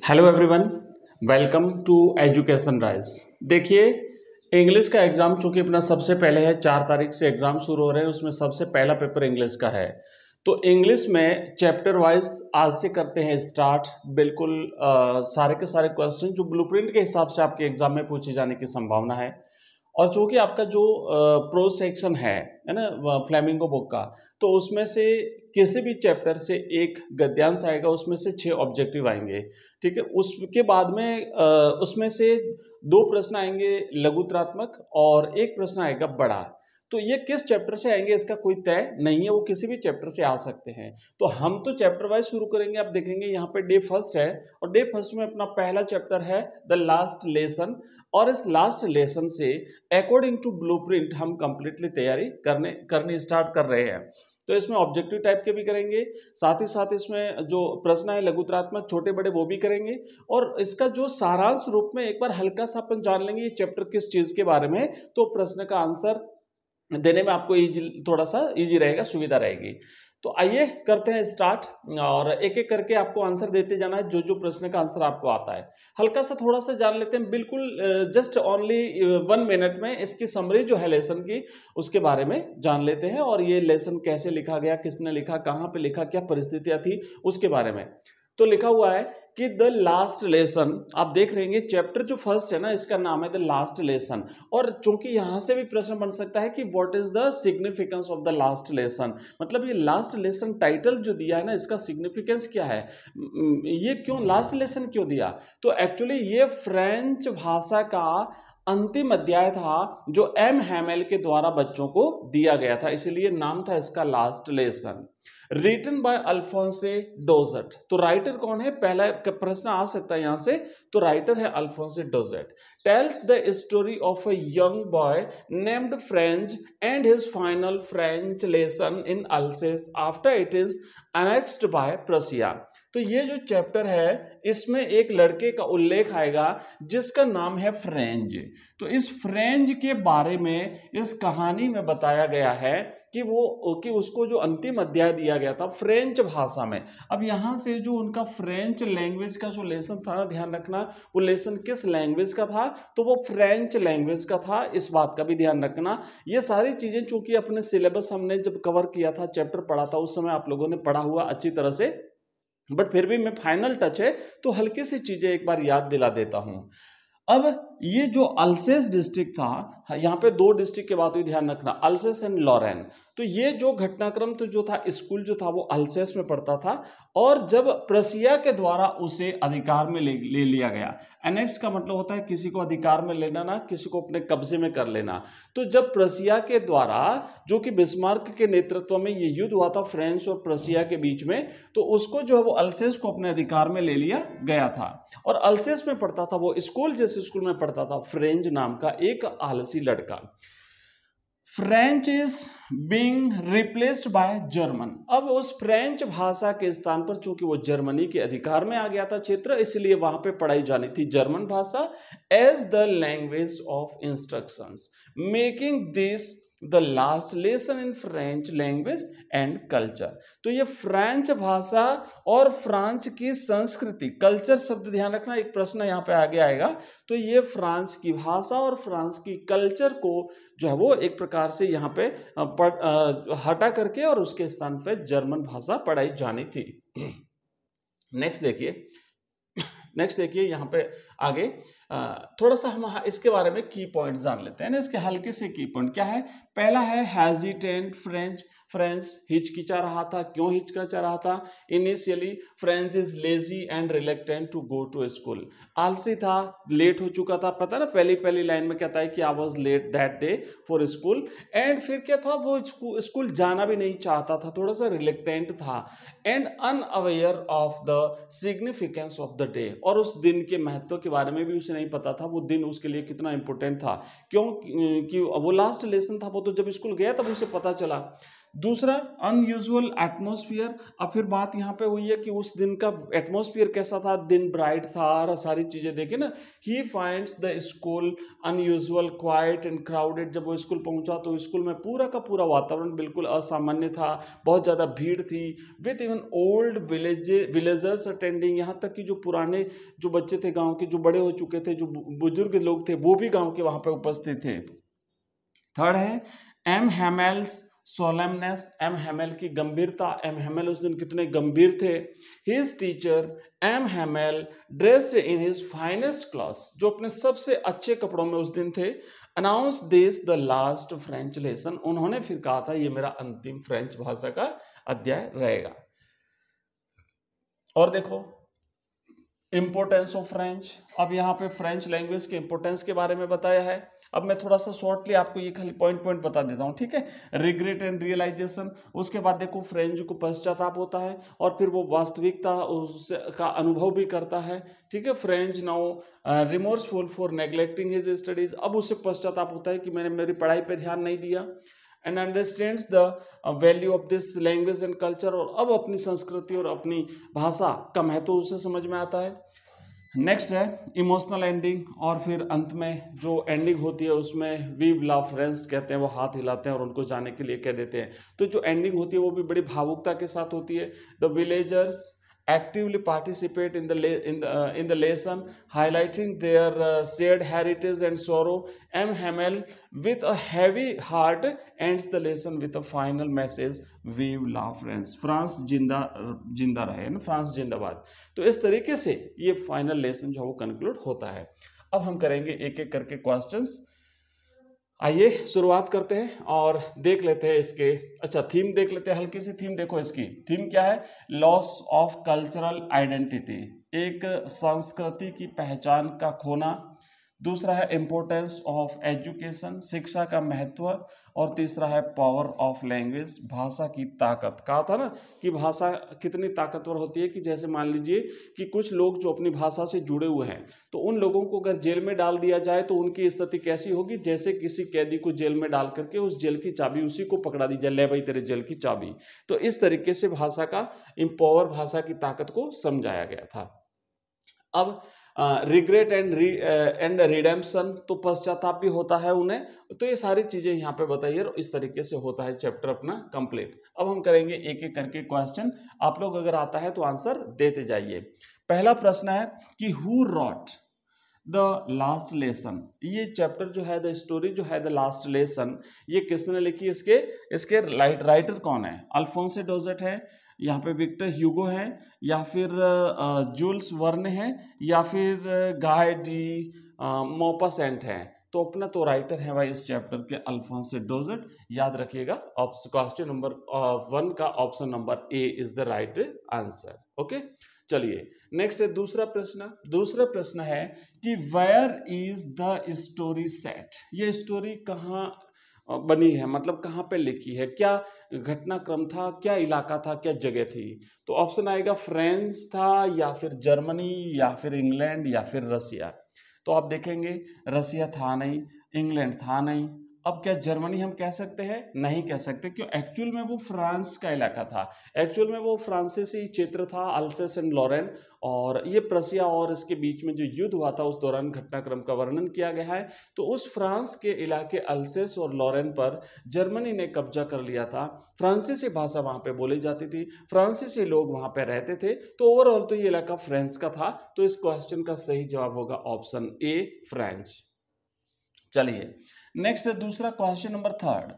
Hello everyone, welcome to education rise. देखिए, English का exam चूंकि अपना सबसे पहले है, 4 तारीख से एग्ज़ाम शुरू हो रहे हैं। उसमें सबसे पहला पेपर इंग्लिश का है। तो इंग्लिश में चैप्टर वाइज आज से करते हैं स्टार्ट। बिल्कुल सारे के सारे क्वेश्चन जो ब्लूप्रिंट के हिसाब से आपके एग्जाम में पूछे जाने की संभावना है। और चूंकि आपका जो प्रो सेक्शन है ना, फ्लेमिंगो बुक का, तो उसमें से किसी भी चैप्टर से एक गद्यांश आएगा, उसमें से 6 ऑब्जेक्टिव आएंगे। ठीक है, उसके बाद में उसमें से 2 प्रश्न आएंगे लघुत्रात्मक और एक प्रश्न आएगा बड़ा। तो ये किस चैप्टर से आएंगे इसका कोई तय नहीं है, वो किसी भी चैप्टर से आ सकते हैं। तो हम तो चैप्टर वाइज शुरू करेंगे। आप देखेंगे यहाँ पे डे फर्स्ट है और डे फर्स्ट में अपना पहला चैप्टर है द लास्ट लेसन। और इस लास्ट लेसन से अकॉर्डिंग टू ब्लूप्रिंट हम कंप्लीटली तैयारी करनी स्टार्ट कर रहे हैं। तो इसमें ऑब्जेक्टिव टाइप के भी करेंगे, साथ ही साथ इसमें जो प्रश्न है लघुत्रात्मक छोटे बड़े वो भी करेंगे। और इसका जो सारांश रूप में एक बार हल्का सा अपन जान लेंगे ये चैप्टर किस चीज़ के बारे में, तो प्रश्न का आंसर देने में आपको थोड़ा सा इजी रहेगा, सुविधा रहेगी। तो आइए करते हैं स्टार्ट और एक एक करके आपको आंसर देते जाना है जो जो प्रश्न का आंसर आपको आता है। हल्का सा थोड़ा सा जान लेते हैं, बिल्कुल जस्ट ओनली 1 मिनट में इसकी समरी जो है लेसन की उसके बारे में जान लेते हैं। और ये लेसन कैसे लिखा गया, किसने लिखा, कहाँ पे लिखा, क्या परिस्थितियाँ थी, उसके बारे में। तो लिखा हुआ है कि द लास्ट लेसन, आप देख रहे हैं चैप्टर जो फर्स्ट है ना इसका नाम है द लास्ट लेसन। और चूंकि यहां से भी प्रश्न बन सकता है कि what is the significance of the last lesson, मतलब ये लास्ट लेसन टाइटल जो दिया है ना इसका सिग्निफिकेंस क्या है, ये क्यों लास्ट लेसन क्यों दिया। तो एक्चुअली ये फ्रेंच भाषा का अंतिम अध्याय था जो एम हैमेल के द्वारा बच्चों को दिया गया था, इसलिए नाम था इसका last lesson. Written by Alphonse डोजेट। तो राइटर कौन है, पहला प्रश्न आ सकता है यहां से। तो राइटर है अल्फोंसे डोजेट। Tells the story of a young boy named French and his final French lesson in Alsace after it is annexed by Prussia. तो ये जो चैप्टर है इसमें एक लड़के का उल्लेख आएगा जिसका नाम है फ्रेंच। तो इस फ्रेंच के बारे में इस कहानी में बताया गया है कि उसको जो अंतिम अध्याय दिया गया था फ्रेंच भाषा में। अब यहाँ से जो उनका फ्रेंच लैंग्वेज का जो लेसन था, ध्यान रखना वो लेसन किस लैंग्वेज का था, तो वो फ्रेंच लैंग्वेज का था, इस बात का भी ध्यान रखना। ये सारी चीजें चूंकि अपने सिलेबस हमने जब कवर किया था, चैप्टर पढ़ा था, उस समय आप लोगों ने पढ़ा हुआ अच्छी तरह से, बट फिर भी मैं फाइनल टच है तो हल्की सी चीजें एक बार याद दिला देता हूं। अब ये जो अल्सेस डिस्ट्रिक्ट था, यहाँ पे 2 डिस्ट्रिक्ट के बात हुई, ध्यान रखना, अल्सेस एंड लॉरेन। तो ये जो घटनाक्रम तो जो था, स्कूल जो था वो अल्सेस में पड़ता था। और जब प्रसिया के द्वारा उसे अधिकार में ले लिया गया, एनेक्स का मतलब होता है किसी को अधिकार में लेना, ना किसी को अपने कब्जे में कर लेना। तो जब प्रसिया के द्वारा, जो कि बिस्मार्क के नेतृत्व में ये युद्ध हुआ था फ्रांस और प्रसिया के बीच में, तो उसको जो है वो अल्सेस को अपने अधिकार में ले लिया गया था। और अल्सेस में पढ़ता था वो स्कूल, जिस स्कूल में पढ़ता था फ्रेंच नाम का एक आलसी लड़का। French is being replaced by German. अब उस फ्रेंच भाषा के स्थान पर चूंकि वो जर्मनी के अधिकार में आ गया था क्षेत्र, इसलिए वहां पे पढ़ाई जानी थी जर्मन भाषा as the language of instructions, making this the last lesson in French language and culture. तो ये फ्रेंच भाषा और फ्रांस की संस्कृति, कल्चर शब्द ध्यान रखना, एक प्रश्न यहाँ पे आगे आएगा। तो ये फ्रांस की भाषा और फ्रांस की कल्चर को जो है वो एक प्रकार से यहाँ पे हटा करके और उसके स्थान पे जर्मन भाषा पढ़ाई जानी थी। नेक्स्ट देखिए यहाँ पे आगे थोड़ा सा हम इसके बारे में की पॉइंट जान लेते हैं ना। इसके हल्के से की पॉइंट क्या है, पहला है हेजिटेंट फ्रेंच हिचकिचा रहा था। क्यों हिचकिचा रहा था, initially French is lazy and reluctant to go to school. आलसी था, लेट हो चुका था, पता ना पहली लाइन में कहता है कि I was let that day for school. And फिर क्या था, वो स्कूल जाना भी नहीं चाहता था, थोड़ा सा रिलेक्टेंट था। And unaware of the significance of the day, और उस दिन के महत्व के बारे में भी उसे नहीं पता था, वो दिन उसके लिए कितना इंपॉर्टेंट था। क्यों कि वो लास्ट लेसन था, वो तो जब स्कूल गया तब उसे पता चला। दूसरा अनयूजुअल एटमॉस्फेयर। अब फिर बात यहाँ पे हुई है कि उस दिन का एटमॉस्फेयर कैसा था, दिन ब्राइट था और सारी चीजें देखे ना। He finds the school unusual quiet and crowded. जब वो स्कूल पहुंचा तो स्कूल में पूरा का पूरा वातावरण बिल्कुल असामान्य था, बहुत ज़्यादा भीड़ थी। With even old villagers attending, यहाँ तक कि जो पुराने जो बच्चे थे गाँव के, जो बड़े हो चुके थे, जो बुजुर्ग लोग थे, वो भी गाँव के वहाँ पे उपस्थित थे। थर्ड है M Hamel's solemnness. M Hamel की गंभीरता। एम हैमेल उस दिन कितने गंभीर थे। His teacher M Hamel dressed in his finest clothes, जो अपने सबसे अच्छे कपड़ों में उस दिन थे। Announce this the last French lesson. उन्होंने फिर कहा था ये मेरा अंतिम फ्रेंच भाषा का अध्याय रहेगा। और देखो इंपोर्टेंस ऑफ फ्रेंच। अब यहाँ पे फ्रेंच लैंग्वेज के इंपोर्टेंस के बारे में बताया है। अब मैं थोड़ा सा शॉर्टली आपको ये खाली पॉइंट बता देता हूँ, ठीक है। रिग्रेट एंड रियलाइजेशन, उसके बाद देखो फ्रेंच को पश्चाताप होता है और फिर वो वास्तविकता उसका अनुभव भी करता है, ठीक है। French now remorseful for neglecting his studies. अब उसे पश्चाताप होता है कि मैंने मेरी पढ़ाई पर ध्यान नहीं दिया। And understands the value of this language and culture. और अब अपनी संस्कृति और अपनी भाषा का महत्व उसे समझ में आता है। नेक्स्ट है इमोशनल एंडिंग। और फिर अंत में जो एंडिंग होती है उसमें वी लव फ्रेंड्स कहते हैं, वो हाथ हिलाते हैं और उनको जाने के लिए कह देते हैं। तो जो एंडिंग होती है वो भी बड़ी भावुकता के साथ होती है। The villagers actively participate in the lesson, highlighting their shared heritage and sorrow. M. Hamel, with a heavy heart, ends the lesson with a final message: "Vive la France." France जिंदा रहे ना, फ्रांस जिंदाबाद। तो इस तरीके से ये final lesson जो है वो कंक्लूड होता है। अब हम करेंगे एक एक करके क्वेश्चंस। आइए शुरुआत करते हैं और देख लेते हैं इसके। अच्छा, थीम देख लेते हैं, हल्की सी थीम देखो। इसकी थीम क्या है? लॉस ऑफ कल्चरल आइडेंटिटी, एक संस्कृति की पहचान का खोना। दूसरा है इम्पोर्टेंस ऑफ एजुकेशन, शिक्षा का महत्व। और तीसरा है पावर ऑफ लैंग्वेज, भाषा की ताकत। कहा था ना कि भाषा कितनी ताकतवर होती है, कि जैसे मान लीजिए कि कुछ लोग जो अपनी भाषा से जुड़े हुए हैं, तो उन लोगों को अगर जेल में डाल दिया जाए तो उनकी स्थिति कैसी होगी? जैसे किसी कैदी को जेल में डाल करके उस जेल की चाबी उसी को पकड़ा दी जाए, ले भाई तेरे जेल की चाबी। तो इस तरीके से भाषा का इम्पावर, भाषा की ताकत को समझाया गया था। अब रिग्रेट एंड रिडेम्पशन, तो पश्चाताप भी होता है उन्हें। तो ये सारी चीजें यहाँ पे बताइए और इस तरीके से होता है चैप्टर अपना कंप्लीट। अब हम करेंगे एक एक करके क्वेश्चन। आप लोग अगर आता है तो आंसर देते जाइए। पहला प्रश्न है कि who rot the last lesson. ये चैप्टर जो है, द स्टोरी जो है द लास्ट लेसन, ये किसने लिखी? इसके राइटर कौन है? अल्फोंसे डोजेट है, यहाँ पे विक्टर ह्यूगो है, या फिर जूल्स वर्न है, या फिर गाय डी मॉपासेंट है। तो अपना तो राइटर है भाई इस चैप्टर के अल्फोंसे डोजेट। याद रखिएगा, क्वेश्चन नंबर 1 का option number A is the right answer. Okay, चलिए नेक्स्ट है दूसरा प्रश्न। दूसरा प्रश्न है कि where is the story set. ये स्टोरी कहाँ बनी है, मतलब कहाँ पे लिखी है, क्या घटनाक्रम था, क्या इलाका था, क्या जगह थी? तो ऑप्शन आएगा फ्रांस था, या फिर जर्मनी, या फिर इंग्लैंड, या फिर रसिया। तो आप देखेंगे रसिया था नहीं, इंग्लैंड था नहीं। अब क्या जर्मनी हम कह सकते हैं? नहीं कह सकते, क्यों? एक्चुअल में वो फ्रांस का इलाका था, एक्चुअल में वो फ्रांसीसी क्षेत्र था, अल्सेस एंड लॉरेन। और ये प्रसिया और इसके बीच में जो युद्ध हुआ था उस दौरान घटनाक्रम का वर्णन किया गया है। तो उस फ्रांस के इलाके अल्सेस और लॉरेन पर जर्मनी ने कब्जा कर लिया था। फ्रांसीसी भाषा वहाँ पे बोली जाती थी, फ्रांसीसी लोग वहाँ पे रहते थे। तो ओवरऑल तो ये इलाका फ्रांस का था। तो इस क्वेश्चन का सही जवाब होगा ऑप्शन ए, फ्रेंच। चलिए नेक्स्ट है दूसरा question number 3।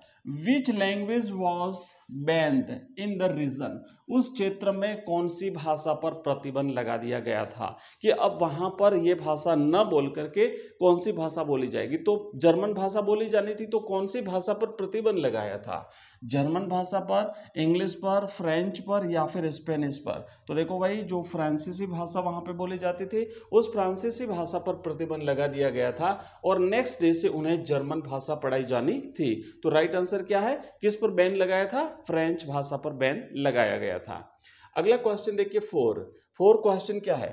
Which language was banned in the region. उस क्षेत्र में कौन सी भाषा पर प्रतिबंध लगा दिया गया था, कि अब वहां पर यह भाषा न बोल करके कौन सी भाषा बोली जाएगी? तो जर्मन भाषा बोली जानी थी, तो कौन सी भाषा पर प्रतिबंध लगाया था? जर्मन भाषा पर, इंग्लिश पर, फ्रेंच पर, या फिर स्पेनिश पर? तो देखो भाई, जो फ्रांसीसी भाषा वहां पे बोली जाती थी उस फ्रांसीसी भाषा पर प्रतिबंध लगा दिया गया था, और नेक्स्ट डे से उन्हें जर्मन भाषा पढ़ाई जानी थी। तो राइट आंसर क्या है? किस पर बैन लगाया था? फ्रेंच भाषा पर बैन लगाया गया था। अगला क्वेश्चन देखिए 4 क्वेश्चन क्या है?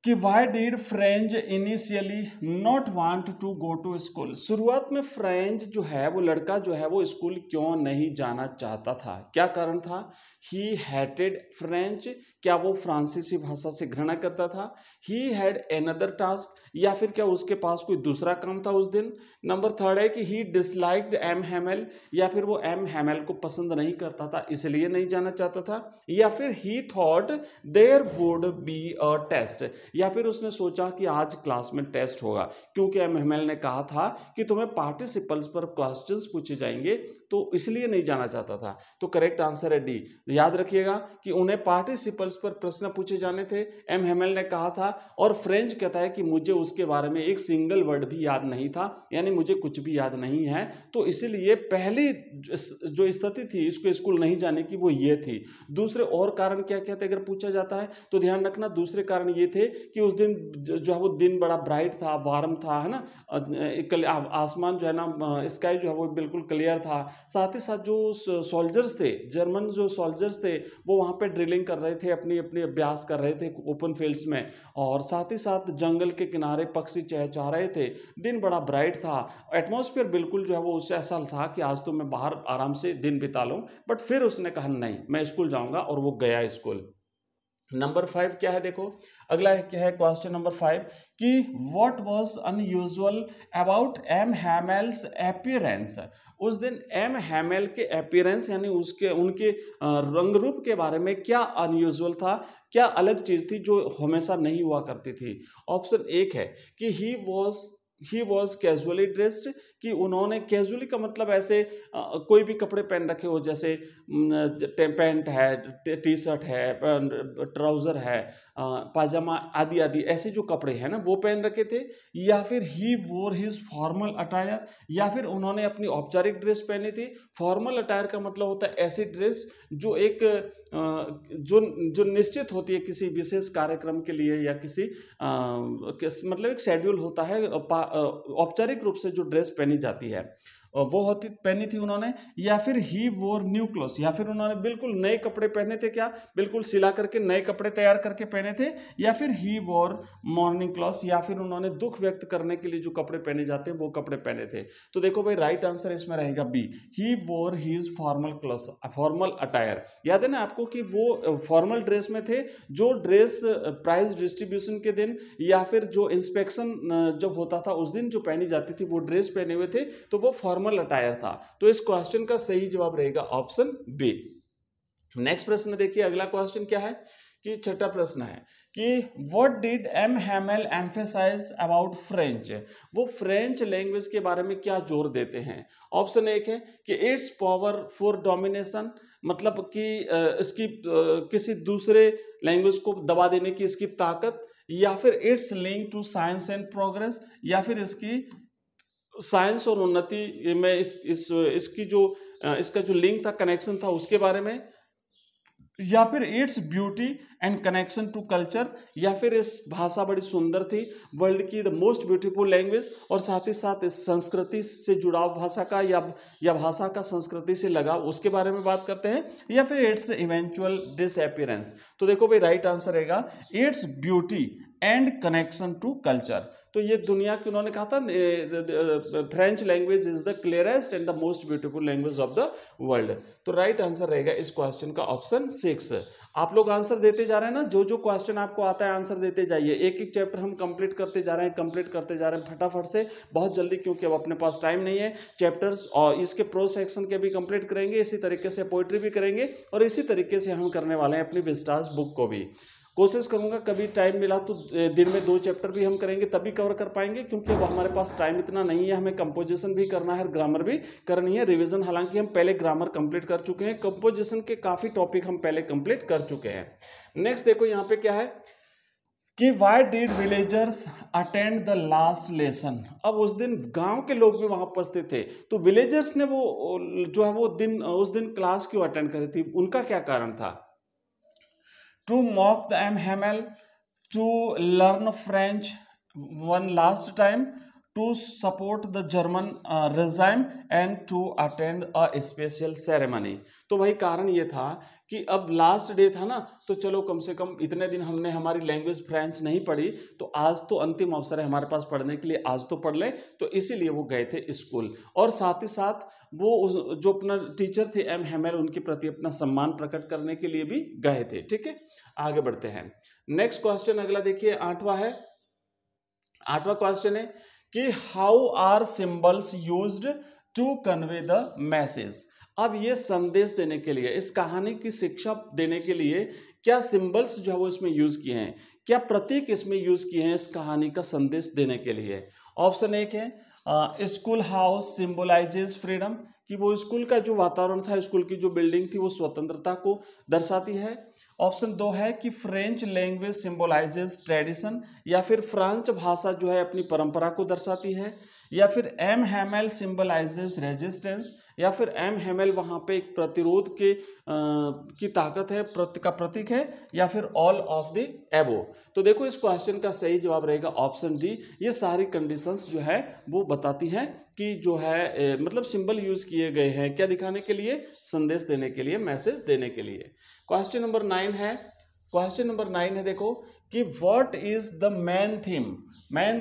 कि why did French initially not want to go to school. शुरुआत में फ्रेंच जो है वो लड़का जो है वो स्कूल क्यों नहीं जाना चाहता था, क्या कारण था? ही हैटेड फ्रेंच, क्या वो फ्रांसीसी भाषा से घृणा करता था? ही हैड एनदर टास्क, या फिर क्या उसके पास कोई दूसरा काम था उस दिन? नंबर थर्ड है कि ही डिसलाइक्ड एम हैमेल, या फिर वो एम हैमेल को पसंद नहीं करता था इसलिए नहीं जाना चाहता था? या फिर he thought there would be a test, या फिर उसने सोचा कि आज क्लास में टेस्ट होगा, क्योंकि एम हैमेल ने कहा था कि तुम्हें पार्टिसिपल्स पर क्वेश्चंस पूछे जाएंगे, तो इसलिए नहीं जाना चाहता था। तो करेक्ट आंसर है डी। याद रखिएगा कि उन्हें पार्टिसिपल्स पर प्रश्न पूछे जाने थे, एम हैमेल ने कहा था, और फ्रेंच कहता है कि मुझे उसके बारे में एक सिंगल वर्ड भी याद नहीं था, यानी मुझे कुछ भी याद नहीं है। तो इसलिए पहली जो स्थिति थी इसको स्कूल नहीं जाने की वो ये थी। दूसरे और कारण क्या क्या थे अगर पूछा जाता है तो ध्यान रखना, दूसरे कारण ये थे कि उस दिन जो है वो दिन बड़ा ब्राइट था, वार्म था, है ना, आसमान जो है ना, स्काई जो है वो बिल्कुल क्लियर था। साथ ही साथ जो सोल्जर्स थे, जर्मन जो सोल्जर्स थे वो वहाँ पे ड्रिलिंग कर रहे थे, अपनी अपनी अभ्यास कर रहे थे ओपन फील्ड्स में, और साथ ही साथ जंगल के किनारे पक्षी चहचहा रहे थे। दिन बड़ा ब्राइट था, एटमॉस्फेयर बिल्कुल जो है वो उससे ऐसा था कि आज तो मैं बाहर आराम से दिन बिता लूँ, बट फिर उसने कहा नहीं मैं स्कूल जाऊँगा, और वो गया स्कूल। नंबर 5 क्या है, देखो अगला है क्या है क्वेश्चन नंबर 5 कि what was unusual about M Hamel's appearance. उस दिन एम हैमेल के अपीयरेंस यानी उनके रंग रूप के बारे में क्या अनयूजुअल था, क्या अलग चीज थी जो हमेशा नहीं हुआ करती थी? ऑप्शन एक है कि ही वॉज कैजुअली ड्रेस्ड, कि उन्होंने कैजुअली का मतलब ऐसे कोई भी कपड़े पहन रखे हो, जैसे पैंट है, टी शर्ट है, ट्राउज़र है, पाजामा आदि आदि ऐसे जो कपड़े हैं ना वो पहन रखे थे। या फिर ही वोर हिज फॉर्मल अटायर, या फिर उन्होंने अपनी औपचारिक ड्रेस पहनी थी। फॉर्मल अटायर का मतलब होता है ऐसी ड्रेस जो एक जो निश्चित होती है किसी विशेष कार्यक्रम के लिए, या मतलब एक शेड्यूल होता है, औपचारिक रूप से जो ड्रेस पहनी जाती है वो पहनी थी उन्होंने। या फिर ही वोर न्यू क्लोथ्स, या फिर उन्होंने बिल्कुल नए कपड़े पहने थे, क्या बिल्कुल सिला करके नए कपड़े तैयार करके पहने थे। या फिर ही वोर मॉर्निंग क्लॉथ्स, या फिर उन्होंने दुख व्यक्त करने के लिए जो कपड़े पहने जाते हैं वो कपड़े पहने थे। तो देखो भाई राइट आंसर इसमें रहेगा B, he wore his formal clothes, formal attire. याद है ना आपको कि वो फॉर्मल ड्रेस में थे, जो ड्रेस प्राइज डिस्ट्रीब्यूशन के दिन या फिर जो इंस्पेक्शन जब होता था उस दिन जो पहनी जाती थी वो ड्रेस पहने हुए थे, तो वो फॉर्मल अटायर था। तो इस क्वेश्चन का सही जवाब रहेगा ऑप्शन बी। नेक्स्ट प्रश्न देखिए, अगला क्वेश्चन क्या है कि छठा प्रश्न है कि what did M Hamel emphasize about French. वो फ्रेंच लैंग्वेज के बारे में क्या जोर देते हैं? ऑप्शन एक है कि इट्स पावर फॉर डोमिनेशन, मतलब कि इसकी किसी दूसरे लैंग्वेज को दबा देने की इसकी ताकत, या फिर its link to science and progress, या फिर इसकी साइंस और उन्नति में इसकी जो इसका जो लिंक था, कनेक्शन था उसके बारे में, या फिर its beauty and connection to culture, या फिर इस भाषा बड़ी सुंदर थी, वर्ल्ड की द मोस्ट ब्यूटीफुल लैंग्वेज, और साथ ही साथ इस संस्कृति से जुड़ाव भाषा का या भाषा का संस्कृति से लगाव उसके बारे में बात करते हैं, या फिर इट्स इवेंचुअल डिसअपीयरेंस। तो देखो भाई राइट आंसर रहेगा its beauty and connection to culture. तो ये दुनिया की उन्होंने कहा था French language is the clearest and the most beautiful language of the world. तो राइट आंसर रहेगा इस क्वेश्चन का ऑप्शन 6। आप लोग आंसर देते जा रहे हैं ना, जो क्वेश्चन आपको आता है आंसर देते जाइए। एक एक चैप्टर हम कंप्लीट करते जा रहे हैं फटाफट से, बहुत जल्दी, क्योंकि अब अपने पास टाइम नहीं है। चैप्टर्स और इसके प्रो सेक्शन के भी कंप्लीट करेंगे, इसी तरीके से पोइट्री भी करेंगे, और इसी तरीके से हम करने वाले हैं अपनी विस्टास बुक को भी। कोशिश करूंगा कभी टाइम मिला तो दिन में 2 चैप्टर भी हम करेंगे, तभी कवर कर पाएंगे, क्योंकि अब हमारे पास टाइम इतना नहीं है। हमें कंपोजिशन भी करना है, ग्रामर भी करनी है, रिवीजन हालांकि हम पहले ग्रामर कंप्लीट कर चुके हैं, कंपोजिशन के काफ़ी टॉपिक हम पहले कंप्लीट कर चुके हैं। नेक्स्ट देखो यहाँ पे क्या है कि why did villagers attend the last lesson. अब उस दिन गांव के लोग भी वहां उपस्थित थे, तो विलेजर्स ने वो जो है वो उस दिन क्लास क्यों अटेंड करी थी, उनका क्या कारण था? To mock the M. Hamel, to learn French one last time, to support the German regime and to attend a special ceremony. तो भाई कारण ये था कि अब लास्ट डे था ना, तो चलो कम से कम इतने दिन हमने हमारी लैंग्वेज फ्रेंच नहीं पढ़ी, तो आज तो अंतिम अवसर है हमारे पास पढ़ने के लिए, आज तो पढ़ लें। तो इसीलिए वो गए थे स्कूल, और साथ ही साथ वो जो अपना टीचर थे एम हेमेल, उनके प्रति अपना सम्मान प्रकट करने के लिए भी गए थे। ठीक है, आगे बढ़ते हैं। नेक्स्ट क्वेश्चन अगला देखिए, आठवां क्वेश्चन है कि how are symbols used to convey the message. अब ये संदेश देने के लिए, इस कहानी की शिक्षा देने के लिए क्या सिंबल्स जो है वो इसमें यूज किए हैं, क्या प्रतीक इसमें यूज किए हैं इस कहानी का संदेश देने के लिए। ऑप्शन एक है स्कूल हाउस सिंबलाइजेज फ्रीडम, कि वो स्कूल का जो वातावरण था, स्कूल की जो बिल्डिंग थी वो स्वतंत्रता को दर्शाती है। ऑप्शन दो है कि फ्रेंच लैंग्वेज सिंबलाइजेज ट्रेडिशन, या फिर फ्रांच भाषा जो है अपनी परंपरा को दर्शाती है। या फिर एम हेमेल सिंबलाइजेज रेजिस्टेंस, या फिर एम हेमेल वहाँ पे एक प्रतिरोध के की ताकत है, का प्रतीक है, या फिर ऑल ऑफ द एबो। तो देखो इस क्वेश्चन का सही जवाब रहेगा ऑप्शन डी। ये सारी कंडीशंस जो है वो बताती हैं कि जो है मतलब सिंबल यूज किए गए हैं क्या दिखाने के लिए, संदेश देने के लिए, मैसेज देने के लिए। क्वेश्चन नंबर 9 है देखो कि what is the main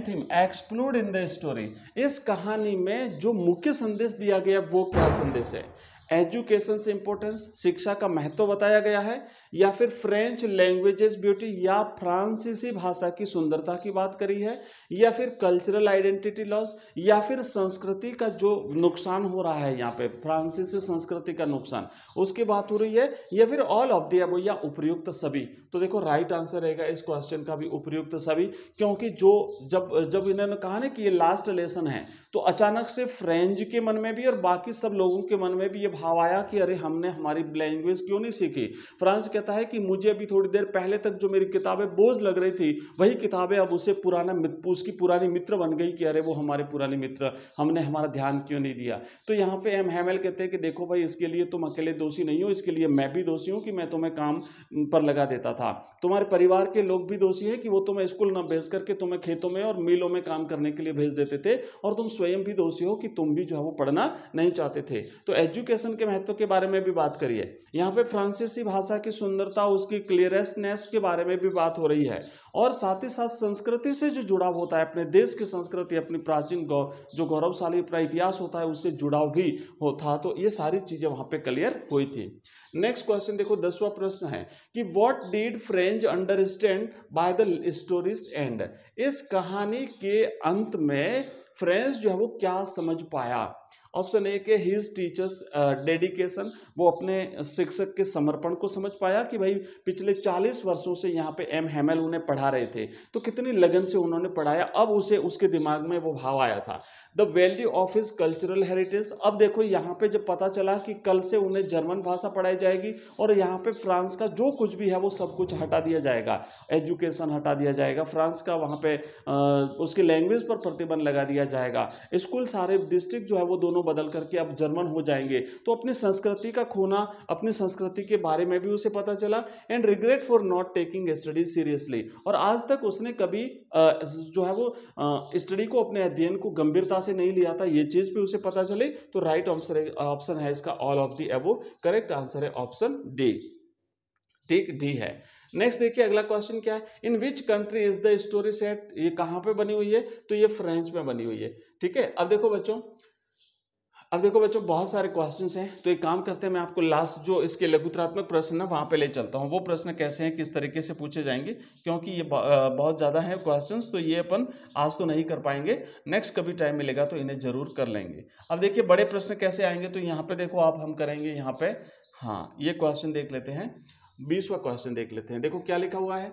theme explored in the story. इस कहानी में जो मुख्य संदेश दिया गया वो क्या संदेश है। एजुकेशन से इंपॉर्टेंस, शिक्षा का महत्व बताया गया है, या फिर फ्रेंच लैंग्वेजेस ब्यूटी या फ्रांसीसी भाषा की सुंदरता की बात करी है, या फिर कल्चरल आइडेंटिटी लॉस, या फिर संस्कृति का जो नुकसान हो रहा है यहाँ पे, फ्रांसीसी संस्कृति का नुकसान, उसकी बात हो रही है, या फिर ऑल ऑफ द अबव या उपयुक्त सभी। तो देखो राइट आंसर रहेगा इस क्वेश्चन का भी उपयुक्त सभी, क्योंकि जो जब इन्होंने कहा ना कि ये लास्ट लेसन है, तो अचानक से फ्रेंच के मन में भी और बाकी सब लोगों के मन में भी ये भाव आया कि अरे हमने हमारी लैंग्वेज क्यों नहीं सीखी। फ्रांस कहता है कि मुझे अभी थोड़ी देर पहले तक जो मेरी किताबें बोझ लग रही थी, वही किताबें अब उसे उसकी पुरानी मित्र बन गई कि अरे वो हमारे पुराने मित्र, हमने हमारा ध्यान क्यों नहीं दिया। तो यहाँ पे एम हेमेल कहते हैं कि देखो भाई इसके लिए तुम अकेले दोषी नहीं हो, इसके लिए मैं भी दोषी हूँ कि मैं तुम्हें काम पर लगा देता था। तुम्हारे परिवार के लोग भी दोषी है कि वो तुम्हें स्कूल न भेज करके तुम्हें खेतों में और मिलों में काम करने के लिए भेज देते थे, और तुम स्वयं भी दोषी हो कि तुम भी जो है वो पढ़ना नहीं चाहते थे। तो एजुकेशन के महत्व के बारे में भी बात करिए। यहाँ पे फ्रांसीसी भाषा की सुंदरता, उसकी क्लियरेस्टनेस के बारे में भी बात हो रही है, और साथ ही साथ संस्कृति से जो जुड़ाव होता है, अपने देश की संस्कृति, अपनी प्राचीन जो गौरवशाली अपना इतिहास होता है उससे जुड़ाव भी होता। तो ये सारी चीजें वहां पे क्लियर हुई थी। नेक्स्ट क्वेश्चन देखो 10वां प्रश्न है कि what did French understand by the stories and. इस कहानी के अंत में फ्रेंच जो है वो क्या समझ पाया। ऑप्शन ए के हिज टीचर्स डेडिकेशन, वो अपने शिक्षक के समर्पण को समझ पाया कि भाई पिछले 40 वर्षों से यहाँ पे एम हेमेल उन्हें पढ़ा रहे थे, तो कितनी लगन से उन्होंने पढ़ाया, अब उसे उसके दिमाग में वो भाव आया था। The value of his cultural heritage, अब देखो यहाँ पे जब पता चला कि कल से उन्हें जर्मन भाषा पढ़ाई जाएगी और यहाँ पे फ्रांस का जो कुछ भी है वो सब कुछ हटा दिया जाएगा, एजुकेशन हटा दिया जाएगा, फ्रांस का वहाँ पे उसकी लैंग्वेज पर प्रतिबंध लगा दिया जाएगा, स्कूल सारे डिस्ट्रिक्ट जो है वो दोनों बदल करके अब जर्मन हो जाएंगे, तो अपनी संस्कृति का खोना, अपनी संस्कृति के बारे में भी उसे पता चला। And regret for not taking study seriously, और आज तक उसने कभी जो है वो स्टडी को, अपने अध्ययन को गंभीरता से नहीं लिया था, ये चीज भी उसे पता चले। तो राइट ऑप्शन है इसका all of the above, correct answer है ऑप्शन डी। ठीक, डी है। नेक्स्ट देखिए अगला क्वेश्चन क्या है, in which country is the story set, ये कहां पे बनी हुई है, तो ये फ्रेंच में बनी हुई है। ठीक है, अब देखो बच्चों बहुत सारे क्वेश्चंस हैं, तो एक काम करते हैं, मैं आपको लास्ट जो इसके लघुत्रात्मक प्रश्न है वहां पे ले चलता हूं, वो प्रश्न कैसे हैं, किस तरीके से पूछे जाएंगे, क्योंकि ये बहुत ज़्यादा है क्वेश्चंस, तो ये अपन आज तो नहीं कर पाएंगे, नेक्स्ट कभी टाइम मिलेगा तो इन्हें जरूर कर लेंगे। अब देखिए बड़े प्रश्न कैसे आएंगे, तो यहाँ पे देखो आप हम करेंगे यहाँ पे, हाँ ये क्वेश्चन देख लेते हैं, 20वां क्वेश्चन देख लेते हैं। देखो क्या लिखा हुआ है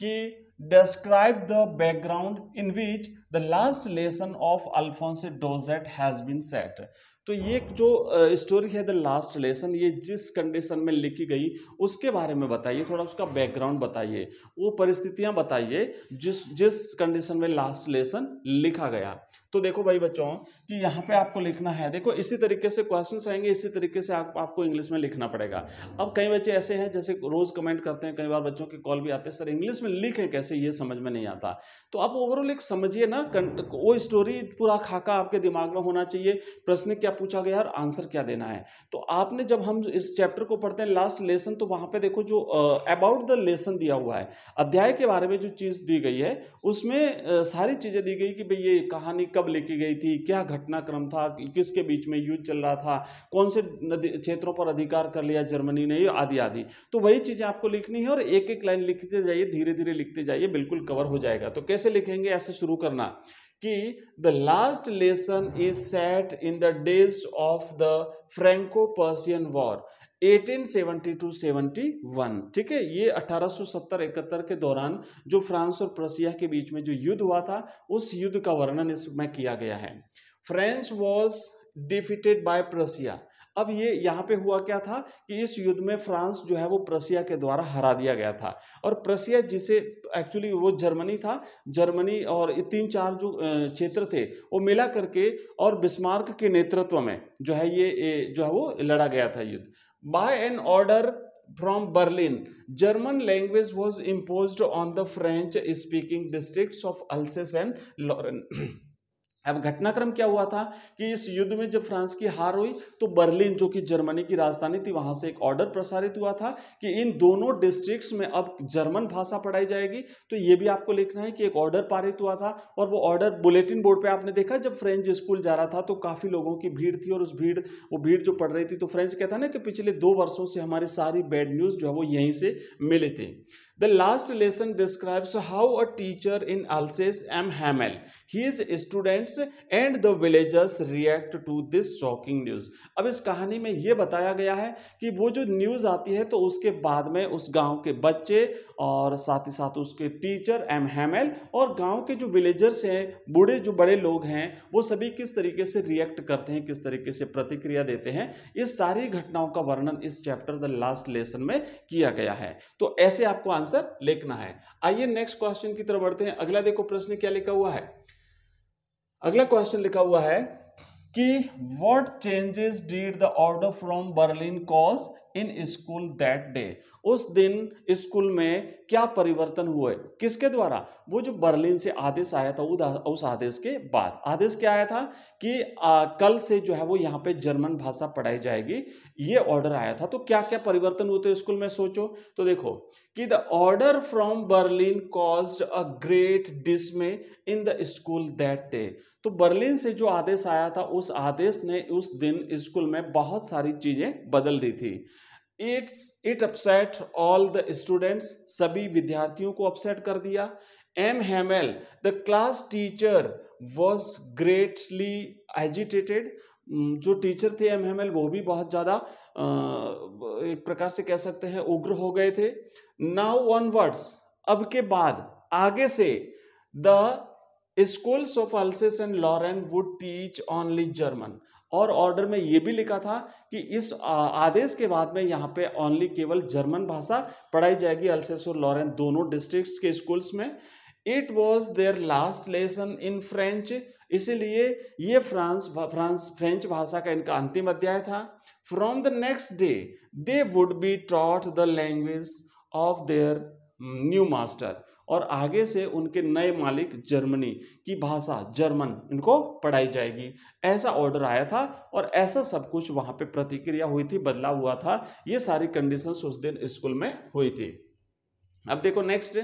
कि describe the background in which the last lesson of Alphonse Daudet has been set। तो ये जो स्टोरी है द लास्ट लेसन, ये जिस कंडीशन में लिखी गई उसके बारे में बताइए, थोड़ा उसका बैकग्राउंड बताइए, वो परिस्थितियां बताइए जिस जिस कंडीशन में लास्ट लेसन लिखा गया। तो देखो भाई बच्चों कि यहाँ पे आपको लिखना है, देखो इसी तरीके से क्वेश्चंस आएंगे, इसी तरीके से आपको इंग्लिश में लिखना पड़ेगा। अब कई बच्चे ऐसे हैं जैसे रोज कमेंट करते हैं, कई बार बच्चों के कॉल भी आते हैं, सर इंग्लिश में लिखें कैसे, ये समझ में नहीं आता। तो आप ओवरऑल एक समझिए ना, वो स्टोरी पूरा खाका आपके दिमाग में होना चाहिए, प्रश्न क्या पूछा गया और आंसर क्या देना है। तो आपने जब हम इस चैप्टर को पढ़ते हैं लास्ट लेसन, तो वहां पे देखो जो अबाउट द लेसन दिया हुआ है, अध्याय के बारे में जो चीज दी गई है उसमें सारी चीजें दी गई कि भाई ये कहानी कब लिखी गई थी, क्या घटनाक्रम था, किसके बीच में युद्ध चल रहा था, कौन से क्षेत्रों पर अधिकार कर लिया जर्मनी ने, आदि आदि। तो वही चीजें आपको लिखनी है और एक एक लाइन लिखते जाइए, धीरे धीरे लिखते जाइए, बिल्कुल कवर हो जाएगा। तो कैसे लिखेंगे, ऐसे शुरू करना कि the last lesson is set in the days of the Franco Persian war 1870-71। ठीक है, ये 1870-71 के दौरान जो फ्रांस और प्रसिया के बीच में जो युद्ध हुआ था, उस युद्ध का वर्णन इसमें किया गया है। France was defeated by प्रसिया। अब ये यहाँ पे हुआ क्या था कि इस युद्ध में फ्रांस जो है वो प्रसिया के द्वारा हरा दिया गया था, और प्रसिया जिसे एक्चुअली वो जर्मनी था, जर्मनी और 3-4 जो क्षेत्र थे वो मिला करके और बिस्मार्क के नेतृत्व में जो है ये जो है वो लड़ा गया था युद्ध। By an order from Berlin, German language was imposed on the French-speaking districts of Alsace and Lorraine. अब घटनाक्रम क्या हुआ था कि इस युद्ध में जब फ्रांस की हार हुई तो बर्लिन जो कि जर्मनी की राजधानी थी, वहां से एक ऑर्डर प्रसारित हुआ था कि इन दोनों डिस्ट्रिक्ट्स में अब जर्मन भाषा पढ़ाई जाएगी। तो ये भी आपको लिखना है कि एक ऑर्डर पारित हुआ था, और वो ऑर्डर बुलेटिन बोर्ड पे आपने देखा, जब फ्रेंच स्कूल जा रहा था तो काफी लोगों की भीड़ थी, और उस वो भीड़ जो पढ़ रही थी, तो फ्रेंच कहता है ना कि पिछले 2 वर्षों से हमारी सारी बैड न्यूज जो है वो यहीं से मिले थे। The last lesson describes how a teacher in Alsace M. Hamel, his students and the villagers react to this shocking news। अब इस कहानी में यह बताया गया है कि वो जो न्यूज आती है तो उसके बाद में उस गांव के बच्चे और साथ ही साथ उसके टीचर एम हैमेल और गांव के जो विलेजर्स हैं, बूढ़े जो बड़े लोग हैं, वो सभी किस तरीके से रिएक्ट करते हैं, किस तरीके से प्रतिक्रिया देते हैं। इस सारी घटनाओं का वर्णन इस चैप्टर द लास्ट लेसन में किया गया है। तो ऐसे आपको आंसर लिखना है। आइए नेक्स्ट क्वेश्चन की तरफ बढ़ते हैं। अगला देखो प्रश्न क्या लिखा हुआ है। अगला क्वेश्चन लिखा हुआ है कि what changes did the order from Berlin cause in school that day. उस दिन स्कूल में क्या परिवर्तन हुए, किसके द्वारा, वो जो बर्लिन से आदेश आया था, उस आदेश के बाद। आदेश क्या आया था कि कल से जो है वो यहाँ पे जर्मन भाषा पढ़ाई जाएगी, ये ऑर्डर आया था। तो क्या क्या परिवर्तन होते स्कूल में, सोचो तो देखो कि the order from Berlin caused a great डिसमे in the school that day. तो बर्लिन से जो आदेश आया था, उस आदेश ने उस दिन स्कूल में बहुत सारी चीजें बदल दी थी। It upset all the students, सभी विद्यार्थियों को अपसेट कर दिया। M Hamel the class teacher was greatly agitated. जो टीचर थे एम हैमेल, वो भी बहुत ज्यादा एक प्रकार से कह सकते हैं उग्र हो गए थे। नाउ ऑनवर्ड्स, अब के बाद, आगे से, the schools of Alsace and Lorraine would teach only German. और ऑर्डर में यह भी लिखा था कि इस आदेश के बाद में यहाँ पे ओनली केवल जर्मन भाषा पढ़ाई जाएगी अल्सेस और लॉरेन दोनों डिस्ट्रिक्ट्स के स्कूल्स में। It was their last lesson in French, इसीलिए ये फ्रेंच भाषा का इनका अंतिम अध्याय था। From the next day they would be taught the language of their new master, और आगे से उनके नए मालिक जर्मनी की भाषा जर्मन इनको पढ़ाई जाएगी। ऐसा ऑर्डर आया था और ऐसा सब कुछ वहां पे प्रतिक्रिया हुई थी, बदलाव हुआ था। ये सारी कंडीशंस उस दिन स्कूल में हुई थी। अब देखो नेक्स्ट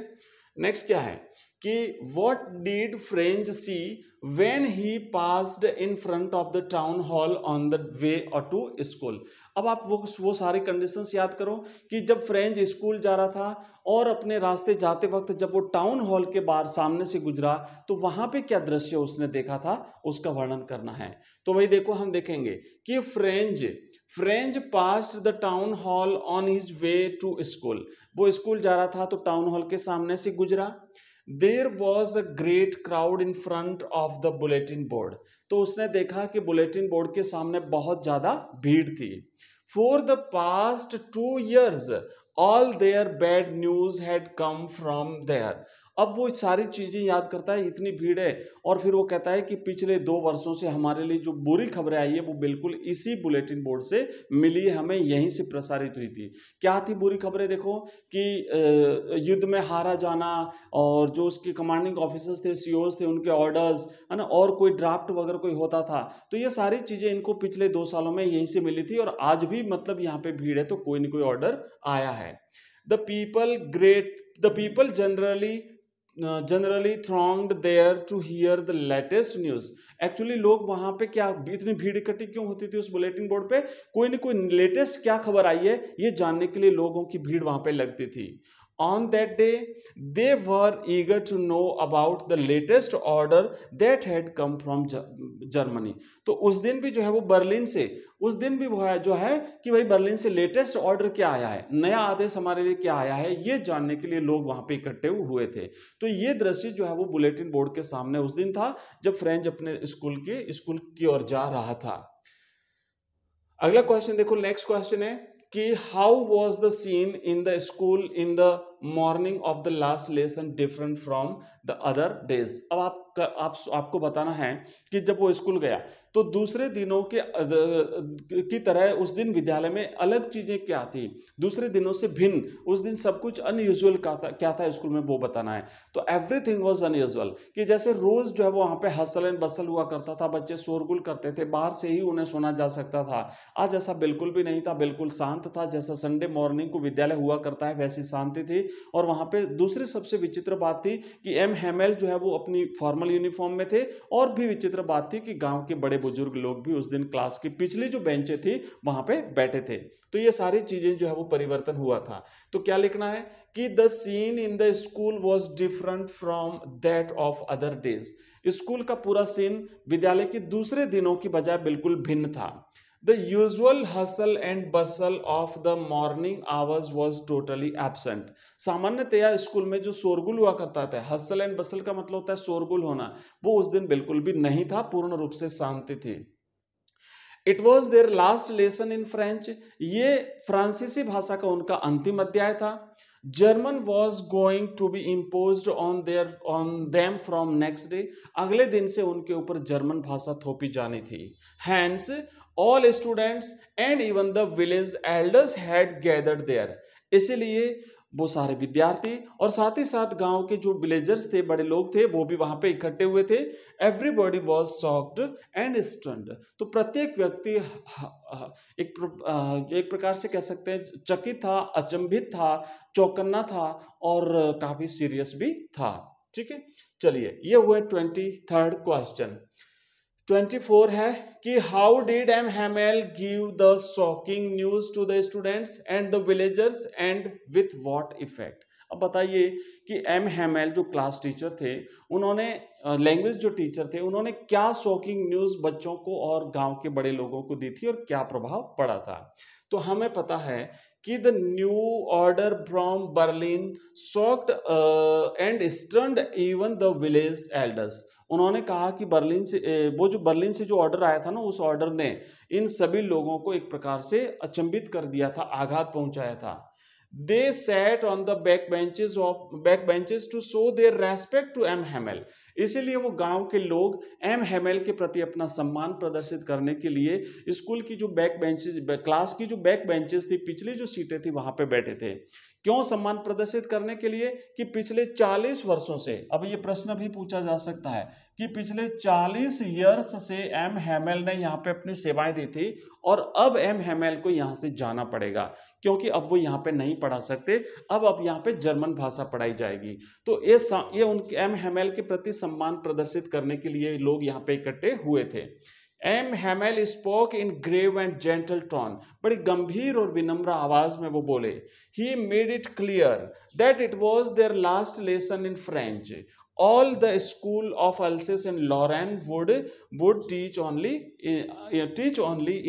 क्या है कि what did French see when he passed in front of the town hall on the way to school. अब आप वो सारी कंडीशंस याद करो कि जब फ्रेंच स्कूल जा रहा था और अपने रास्ते जाते वक्त जब वो टाउन हॉल के बाहर सामने से गुजरा तो वहां पे क्या दृश्य उसने देखा था, उसका वर्णन करना है। तो वही देखो, हम देखेंगे कि French passed the town hall on his way to school. वो स्कूल जा रहा था तो टाउन हॉल के सामने से गुजरा। There was a great crowd in front of the bulletin board. तो उसने देखा कि बुलेटिन बोर्ड के सामने बहुत ज्यादा भीड़ थी। For the past 2 years all their bad news had come from there. अब वो सारी चीजें याद करता है, इतनी भीड़ है, और फिर वो कहता है कि पिछले 2 वर्षों से हमारे लिए जो बुरी खबरें आई है वो बिल्कुल इसी बुलेटिन बोर्ड से मिली है, हमें यहीं से प्रसारित हुई थी। क्या थी बुरी खबरें? देखो कि युद्ध में हारा जाना, और जो उसके कमांडिंग ऑफिसर्स थे, सीओज थे, उनके ऑर्डर्स है ना, और कोई ड्राफ्ट वगैरह कोई होता था, तो ये सारी चीजें इनको पिछले 2 सालों में यहीं से मिली थी, और आज भी मतलब यहाँ पे भीड़ है तो कोई ना कोई ऑर्डर आया है। The people generally thronged there to hear the latest news। Actually लोग वहां पे क्या इतनी भीड़ इकट्ठी क्यों होती थी उस बुलेटिन बोर्ड पे? कोई ना कोई लेटेस्ट क्या खबर आई है ये जानने के लिए लोगों की भीड़ वहां पे लगती थी। On that day, they were eager to know about the latest order that had come from Germany। तो उस दिन भी जो है वो बर्लिन से, उस दिन भी वो है जो है कि भाई बर्लिन से लेटेस्ट ऑर्डर क्या आया है, नया आदेश हमारे लिए क्या आया है, ये जानने के लिए लोग वहां पे इकट्ठे हुए थे। तो ये दृश्य जो है वो बुलेटिन बोर्ड के सामने उस दिन था जब फ्रेंच अपने स्कूल की ओर जा रहा था। अगला क्वेश्चन देखो, नेक्स्ट क्वेश्चन है कि how was the seen in the school in the morning of the last lesson different from the other days. अब आपको बताना है कि जब वो स्कूल गया तो दूसरे दिनों की तरह उस दिन विद्यालय में अलग चीजें क्या थी, दूसरे दिनों से भिन्न, उस दिन सब कुछ अनयूजुअल क्या था स्कूल में वो बताना है। तो एवरीथिंग वाज अनयूजुअल, कि जैसे रोज जो है वो वहां पे हसल एंड बसल हुआ करता था, बच्चे शोरगुल करते थे, बाहर से ही उन्हें सुना जा सकता था। आज ऐसा बिल्कुल भी नहीं था, बिल्कुल शांत था, जैसा संडे मॉर्निंग को विद्यालय हुआ करता है वैसी शांति थी। और वहां पे दूसरी सबसे विचित्र बात थी कि एम हेमेल जो है वो अपनी फॉर्मल यूनिफॉर्म में थे, और भी विचित्र बात थी कि गांव के बड़े बुजुर्ग लोग भी उस दिन क्लास की पिछली जो बेंचें थी वहां पे बैठे थे। तो ये सारी चीजें जो है वो परिवर्तन हुआ था। तो क्या लिखना है कि the seen in the school was different from that of other days. School का पूरा सीन विद्यालय के दूसरे दिनों की बजाय बिल्कुल भिन्न था। The usual hustle and bustle of the morning hours was totally absent। सामान्यतया स्कूल में जो शोरगुल हुआ करता था, हसल एंड बसल का मतलब होता है शोरगुल होना, वो उस दिन बिल्कुल भी नहीं था, पूर्ण रूप से शांति थी। It was their last lesson in French. ये फ्रांसीसी भाषा का उनका अंतिम अध्याय था। German was going to be imposed on them from next day. अगले दिन से उनके ऊपर जर्मन भाषा थोपी जानी थी। Hence all students and even the village elders had gathered there. इसलिए वो सारे विद्यार्थी और साथ ही साथ गांव के जो विलेजर्स थे, बड़े लोग थे, वो भी वहां पे इकट्ठे हुए थे। Everybody was shocked and stunned. तो प्रत्येक व्यक्ति एक प्रकार से कह सकते हैं चकित था, अचंभित था, चौकन्ना था और काफी सीरियस भी था। ठीक है, चलिए ये हुआ 23rd क्वेश्चन। 24 है कि how did M Hamel give the shocking news to the students and the villagers and with what effect. अब बताइए कि एम हेमेल जो क्लास टीचर थे, उन्होंने लैंग्वेज जो टीचर थे, उन्होंने क्या शॉकिंग न्यूज बच्चों को और गांव के बड़े लोगों को दी थी और क्या प्रभाव पड़ा था। तो हमें पता है कि the new order from Berlin shocked and stunned even the village elders. उन्होंने कहा कि बर्लिन से जो ऑर्डर आया था ना, उस ऑर्डर ने इन सभी लोगों को एक प्रकार से अचंभित कर दिया था, आघात पहुंचाया था। They sat on the back benches to show their respect to M. Hamel। इसीलिए वो गांव के लोग एम हेमेल के प्रति अपना सम्मान प्रदर्शित करने के लिए स्कूल की जो क्लास की जो बैक बेंचेस थी, पिछली जो सीटें थी, वहां पे बैठे थे। क्यों सम्मान प्रदर्शित करने के लिए? कि पिछले 40 वर्षों से, अब ये प्रश्न भी पूछा जा सकता है कि पिछले 40 ईयर्स से एम हेमेल ने यहाँ पे अपनी सेवाएं दी थी और अब एम हेमेल को यहाँ से जाना पड़ेगा, क्योंकि अब वो यहाँ पे नहीं पढ़ा सकते, अब यहाँ पे जर्मन भाषा पढ़ाई जाएगी। तो ये उनके एम हेमेल के प्रति सम्मान प्रदर्शित करने के लिए लोग यहाँ पे इकट्ठे हुए थे। M Hamel spoke in grave and gentle tone, बड़ी गंभीर और विनम्र आवाज में वो बोले। He made it clear that it was their last lesson in French. All the school of Alsace and Lorraine would teach only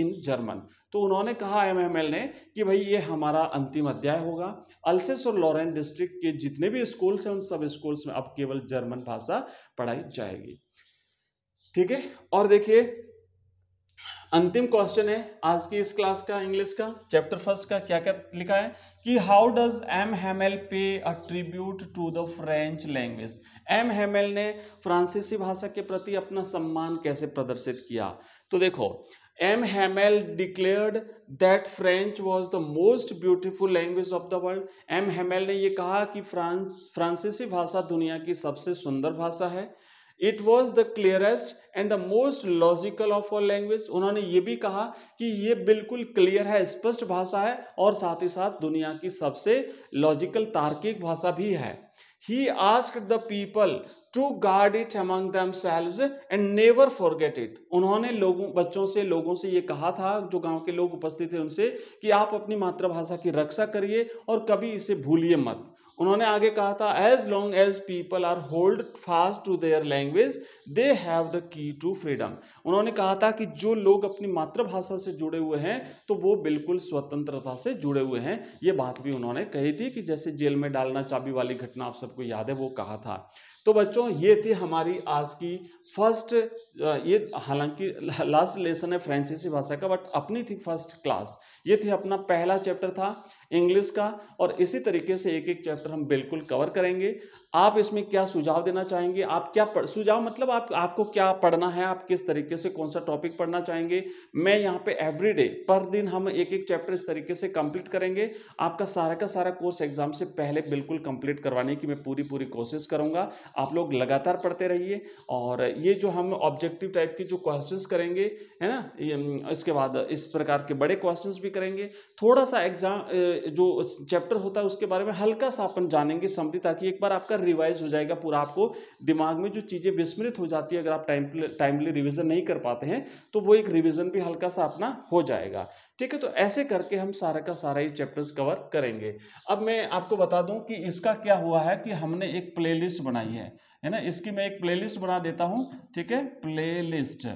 in German। तो उन्होंने कहा एमएमएल ने कि भाई ये हमारा अंतिम अध्याय होगा। अल्सेस और लॉरेन डिस्ट्रिक्ट के जितने भी स्कूल्स हैं उन सब स्कूल्स में अब केवल जर्मन भाषा पढ़ाई जाएगी। ठीक है, और देखिए अंतिम क्वेश्चन है आज की इस क्लास का, इंग्लिश का चैप्टर फर्स्ट का। क्या क्या लिखा है कि how does M Hamel pay a tribute to the French language. M Hamel ने फ्रांसीसी भाषा के प्रति अपना सम्मान कैसे प्रदर्शित किया। तो देखो, M Hamel declared that French was the most beautiful language of the world. M Hamel ने ये कहा कि फ्रांसीसी भाषा दुनिया की सबसे सुंदर भाषा है। It was the clearest and the most logical of all language. उन्होंने ये भी कहा कि ये बिल्कुल क्लियर है, स्पष्ट भाषा है और साथ ही साथ दुनिया की सबसे लॉजिकल तार्किक भाषा भी है। He asked the people to guard it among themselves and never forget it. उन्होंने लोगों से ये कहा था, जो गांव के लोग उपस्थित थे उनसे, कि आप अपनी मातृभाषा की रक्षा करिए और कभी इसे भूलिए मत। उन्होंने आगे कहा था, as long as people are hold fast to their language they have the key to freedom. उन्होंने कहा था कि जो लोग अपनी मातृभाषा से जुड़े हुए हैं तो वो बिल्कुल स्वतंत्रता से जुड़े हुए हैं। ये बात भी उन्होंने कही थी कि जैसे जेल में डालना चाबी वाली घटना आप सबको याद है, वो कहा था। तो बच्चों ये थी हमारी आज की फर्स्ट, ये हालांकि लास्ट लेसन है फ्रेंसीसी भाषा का, बट अपनी थी फर्स्ट क्लास। ये थी अपना पहला चैप्टर था इंग्लिश का, और इसी तरीके से एक एक चैप्टर हम बिल्कुल कवर करेंगे। आप इसमें क्या सुझाव देना चाहेंगे, आप क्या सुझाव मतलब आपको क्या पढ़ना है, आप किस तरीके से कौन सा टॉपिक पढ़ना चाहेंगे। मैं यहाँ पे एवरीडे पर दिन हम एक एक चैप्टर इस तरीके से कंप्लीट करेंगे। आपका सारा का सारा कोर्स एग्जाम से पहले बिल्कुल कंप्लीट करवाने की मैं पूरी कोशिश करूँगा। आप लोग लगातार पढ़ते रहिए, और ये जो हम ऑब्जेक्टिव टाइप के जो क्वेश्चंस करेंगे, है ना, इसके बाद इस प्रकार के बड़े क्वेश्चंस भी करेंगे। थोड़ा सा एग्जाम जो चैप्टर होता है उसके बारे में हल्का सा अपन जानेंगे, समझे, ताकि एक बार आपका रिवाइज हो जाएगा पूरा। आपको दिमाग में जो चीज़ें विस्मृत हो जाती है, अगर आप टाइमली रिवीजन नहीं कर पाते हैं तो वो एक रिवीजन भी हल्का सा अपना हो जाएगा। ठीक है, तो ऐसे करके हम सारा का सारा ही चैप्टर्स कवर करेंगे। अब मैं आपको बता दूं कि इसका क्या हुआ है कि हमने एक प्लेलिस्ट बनाई है ना। इसकी मैं एक प्लेलिस्ट बना देता हूं, ठीक है, प्लेलिस्ट।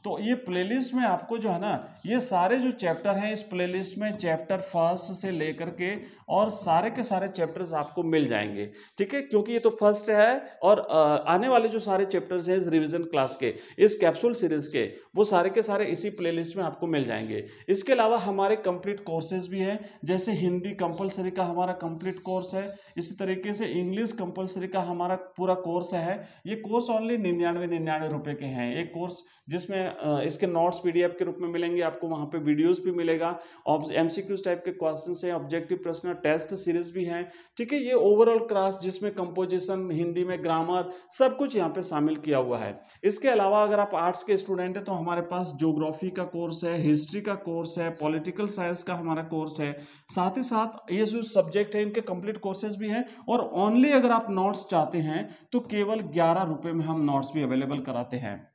तो ये प्लेलिस्ट में आपको जो है ना, ये सारे जो चैप्टर हैं इस प्लेलिस्ट में चैप्टर फर्स्ट से लेकर के और सारे के सारे चैप्टर्स आपको मिल जाएंगे। ठीक है, क्योंकि ये तो फर्स्ट है, और आने वाले जो सारे चैप्टर्स हैं इस रिवीजन क्लास के, इस कैप्सूल सीरीज के, वो सारे के सारे इसी प्लेलिस्ट में आपको मिल जाएंगे। इसके अलावा हमारे कंप्लीट कोर्सेज भी हैं, जैसे हिंदी कंपलसरी का हमारा कंप्लीट कोर्स है, इसी तरीके से इंग्लिश कंपलसरी का हमारा पूरा कोर्स है। ये कोर्स ओनली 99 रुपए के हैं। एक कोर्स जिसमें इसके नोट्स पीडीएफ के रूप में मिलेंगे आपको, वहाँ पे वीडियोस भी मिलेगा, और एमसीक्यूज टाइप के क्वेश्चंस हैं, ऑब्जेक्टिव प्रश्न, टेस्ट सीरीज भी हैं। ठीक है, ये ओवरऑल क्लास जिसमें कंपोजिशन, हिंदी में ग्रामर, सब कुछ यहाँ पे शामिल किया हुआ है। इसके अलावा अगर आप आर्ट्स के स्टूडेंट हैं तो हमारे पास ज्योग्राफी का कोर्स है, हिस्ट्री का कोर्स है, पॉलिटिकल साइंस का हमारा कोर्स है। साथ ही साथ ये जो सब्जेक्ट है इनके कंप्लीट कोर्सेज भी हैं, और ओनली अगर आप नोट्स चाहते हैं तो केवल 11 रुपए में हम नोट्स भी अवेलेबल कराते हैं।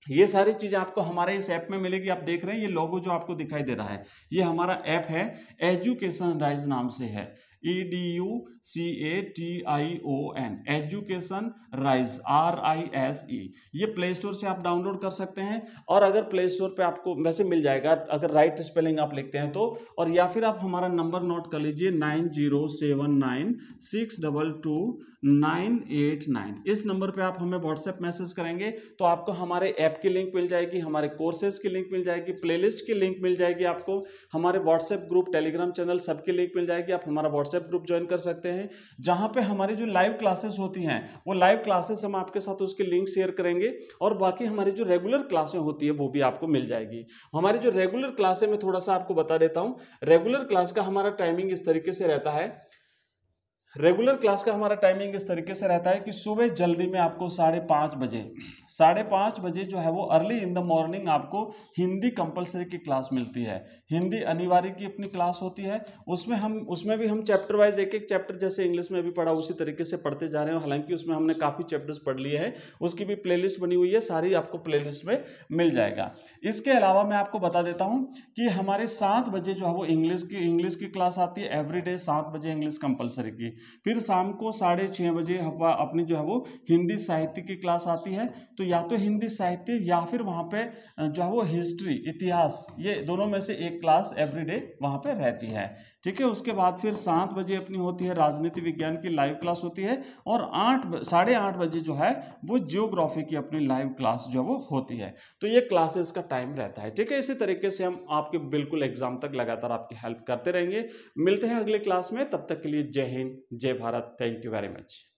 ये सारी चीजें आपको हमारे इस ऐप में मिलेगी। आप देख रहे हैं ये लोगो जो आपको दिखाई दे रहा है, ये हमारा ऐप है, एजुकेशन राइज नाम से है, EDUCATION, एजुकेशन राइज, RISE। ये प्ले स्टोर से आप डाउनलोड कर सकते हैं, और अगर प्ले स्टोर पे आपको वैसे मिल जाएगा अगर राइट स्पेलिंग आप लिखते हैं तो, और या फिर आप हमारा नंबर नोट कर लीजिए 9079622989। इस नंबर पे आप हमें व्हाट्सएप मैसेज करेंगे तो आपको हमारे ऐप की लिंक मिल जाएगी, हमारे कोर्सेज की लिंक मिल जाएगी, प्लेलिस्ट की लिंक मिल जाएगी आपको, हमारे व्हाट्सएप ग्रुप, टेलीग्राम चैनल, सबकी लिंक मिल जाएगी। आप हमारा व्हाट्सएप ग्रुप ज्वाइन कर सकते हैं, जहां पे हमारी जो लाइव क्लासेस होती हैं वो लाइव क्लासेस हम आपके साथ उसके लिंक शेयर करेंगे, और बाकी हमारी जो रेगुलर क्लासें होती है वो भी आपको मिल जाएगी। हमारी जो रेगुलर क्लासें मैं थोड़ा सा आपको बता देता हूं। रेगुलर क्लास का हमारा टाइमिंग इस तरीके से रहता है, रेगुलर क्लास का हमारा टाइमिंग इस तरीके से रहता है कि सुबह जल्दी में आपको 5:30 बजे जो है वो अर्ली इन द मॉर्निंग आपको हिंदी कंपलसरी की क्लास मिलती है। हिंदी अनिवार्य की अपनी क्लास होती है। उसमें भी हम चैप्टर वाइज एक एक चैप्टर जैसे इंग्लिश में भी पढ़ा उसी तरीके से पढ़ते जा रहे हैं। हालांकि उसमें हमने काफ़ी चैप्टर्स पढ़ लिए हैं, उसकी भी प्लेलिस्ट बनी हुई है, सारी आपको प्लेलिस्ट में मिल जाएगा। इसके अलावा मैं आपको बता देता हूँ कि हमारे 7 बजे जो है वो इंग्लिश की क्लास आती है एवरीडे 7 बजे इंग्लिश कंपलसरी की। फिर शाम को 6:30 बजे अपनी जो है वो हिंदी साहित्य की क्लास आती है। तो या तो हिंदी साहित्य या फिर वहाँ पे जो है वो हिस्ट्री इतिहास, ये दोनों में से एक क्लास एवरीडे वहाँ पे रहती है। ठीक है, उसके बाद फिर 7 बजे अपनी होती है राजनीति विज्ञान की लाइव क्लास होती है। और 8:30 बजे जो है वो जियोग्राफी की अपनी लाइव क्लास जो है वो होती है। तो ये क्लासेस का टाइम रहता है। ठीक है, इसी तरीके से हम आपके बिल्कुल एग्जाम तक लगातार आपकी हेल्प करते रहेंगे। मिलते हैं अगले क्लास में, तब तक के लिए जय हिंद, जय Bharat. Thank you very much.